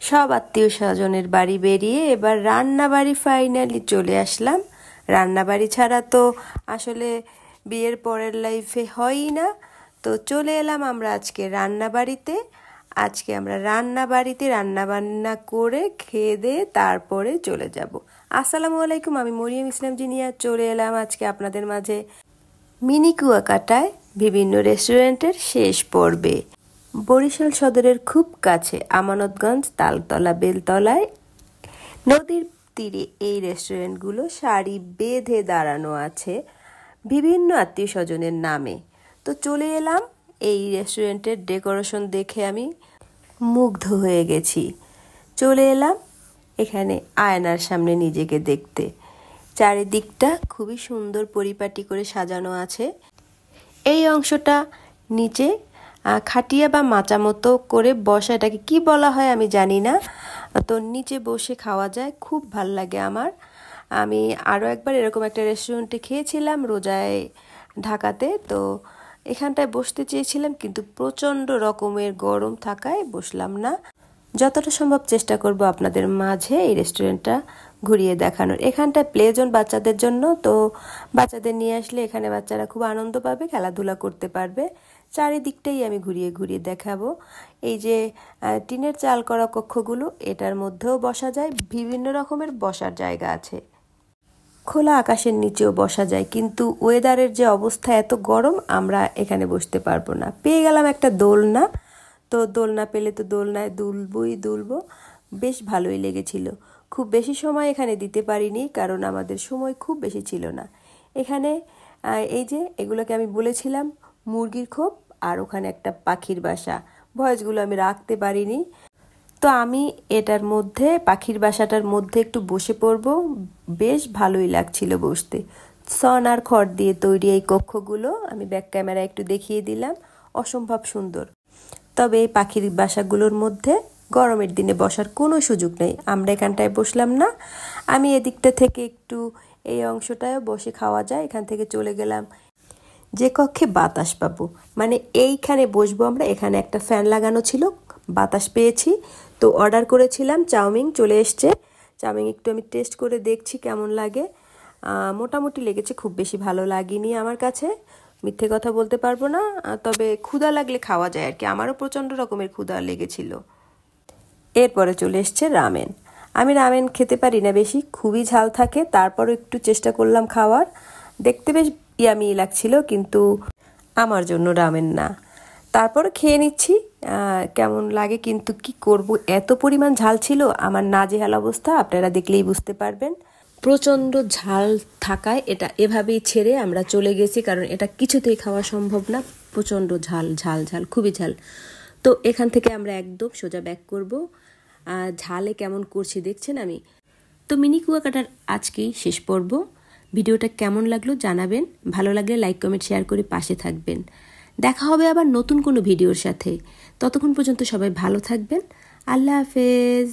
সব আত্মীয় স্বজনের বাড়ি বেরিয়ে এবার রান্নাবাড়ি ফাইনালি চলে আসলাম। রান্নাবাড়ি ছাড়া তো আসলে বিয়ের পরের লাইফে হয়ই না। তো চলে এলাম আমরা আজকে রান্নাবাড়িতে। আজকে আমরা রান্নাবাড়িতে রান্নাবান্না করে খেয়ে দিয়ে তারপরে চলে যাব। আসসালামু আলাইকুম, আমি মরিয়ম ইসলাম জিনিয়া চলে এলাম আজকে আপনাদের মাঝে মিনি কুয়াকাটায় বিভিন্ন রেস্টুরেন্টের শেষ পর্বে। বরিশাল সদরের খুব কাছে আমানতগঞ্জ তালতলা বেলতলায় নদীর তীরে এই রেস্টুরেন্টগুলো সারি বেঁধে দাঁড়ানো আছে বিভিন্ন আত্মীয় স্বজনের নামে। তো চলে এলাম, এই রেস্টুরেন্টের ডেকোরেশন দেখে আমি মুগ্ধ হয়ে গেছি। চলে এলাম এখানে আয়নার সামনে নিজেকে দেখতে। চারিদিকটা খুবই সুন্দর পরিপাটি করে সাজানো আছে। এই অংশটা নিচে খাটিয়া বা মাচা মতো করে বসা, এটাকে কি বলা হয় আমি জানি না। তো নিচে বসে খাওয়া যায়, খুব ভাল লাগে আমার। আমি আরও একবার এরকম একটা রেস্টুরেন্টে খেয়েছিলাম রোজায় ঢাকাতে। তো এখানটায় বসতে চেয়েছিলাম কিন্তু প্রচণ্ড রকমের গরম থাকায় বসলাম না। যতটা সম্ভব চেষ্টা করব আপনাদের মাঝে এই রেস্টুরেন্টটা ঘুরিয়ে দেখানোর। এখানটায় প্লে জোন বাচ্চাদের জন্য, তো বাচ্চাদের নিয়ে আসলে এখানে বাচ্চারা খুব আনন্দ পাবে, খেলাধুলা করতে পারবে। চারিদিকটাই আমি ঘুরিয়ে ঘুরিয়ে দেখাবো। এই যে টিনের চাল করা কক্ষগুলো, এটার মধ্যেও বসা যায়, বিভিন্ন রকমের বসার জায়গা আছে। খোলা আকাশের নিচেও বসা যায়, কিন্তু ওয়েদারের যে অবস্থা এত গরম, আমরা এখানে বসতে পারবো না। পেয়ে গেলাম একটা দোলনা, তো দোলনা পেলে তো দোলনায় দুলবো। বেশ ভালোই লেগেছিল। খুব বেশি সময় এখানে দিতে পারিনি, কারণ আমাদের সময় খুব বেশি ছিল না। এখানে এই যে এগুলোকে আমি বলেছিলাম মুরগির খোপ, আর ওখানে একটা পাখির বাসা। ভয়েসগুলো আমি রাখতে পারিনি। তো আমি এটার মধ্যে, পাখির বাসাটার মধ্যে একটু বসে পড়ব। বেশ ভালোই লাগছিল বসতে। সন আর খড় দিয়ে তৈরি এই কক্ষগুলো আমি ব্যাক ক্যামেরায় একটু দেখিয়ে দিলাম, অসম্ভব সুন্দর। তবে এই পাখির বাসাগুলোর মধ্যে গরমের দিনে বসার কোনো সুযোগ নেই, আমরা এখানটায় বসলাম না। আমি এদিকটা থেকে একটু এই অংশটায় বসে খাওয়া যায়, এখান থেকে চলে গেলাম যে কক্ষে বাতাস পাবো, মানে এইখানে বসবো আমরা। এখানে একটা ফ্যান লাগানো ছিল, বাতাস পেয়েছি। তো অর্ডার করেছিলাম চাউমিন, চলে এসছে। চাউমিন একটু আমি টেস্ট করে দেখছি কেমন লাগে। মোটামুটি লেগেছে, খুব বেশি ভালো লাগেনি আমার কাছে, মিথ্যে কথা বলতে পারবো না। তবে ক্ষুধা লাগলে খাওয়া যায় আর কি, আমারও প্রচণ্ড রকমের ক্ষুধা লেগেছিল। এরপরে চলে এসছে রামেন। আমি রামেন খেতে পারি না বেশি, খুবই ঝাল থাকে। তারপরও একটু চেষ্টা করলাম খাওয়ার, দেখতে বেশ ইয়ামি লাগছিল, কিন্তু আমার জন্য রামেন না। তারপর খেয়ে নিচ্ছি কেমন লাগে, কিন্তু কি করব, এত পরিমাণ ঝাল ছিল, আমার নাজেহাল অবস্থা, আপনারা দেখলেই বুঝতে পারবেন। প্রচণ্ড ঝাল থাকায় এটা এভাবেই ছেড়ে আমরা চলে গেছি, কারণ এটা কিছুতেই খাওয়া সম্ভব না। প্রচণ্ড ঝাল ঝাল ঝাল, খুবই ঝাল। তো এখান থেকে আমরা একদম সোজা ব্যাক করব। ঝালে কেমন করছি দেখছেন আমি। তো মিনি কুয়াকাটার আজকেই শেষ পর্ব। ভিডিওটা কেমন লাগলো জানাবেন, ভালো লাগলে লাইক কমেন্ট শেয়ার করে পাশে থাকবেন। দেখা হবে আবার নতুন কোনো ভিডিওর সাথে। ততক্ষণ পর্যন্ত সবাই ভালো থাকবেন। আল্লাহ হাফেজ।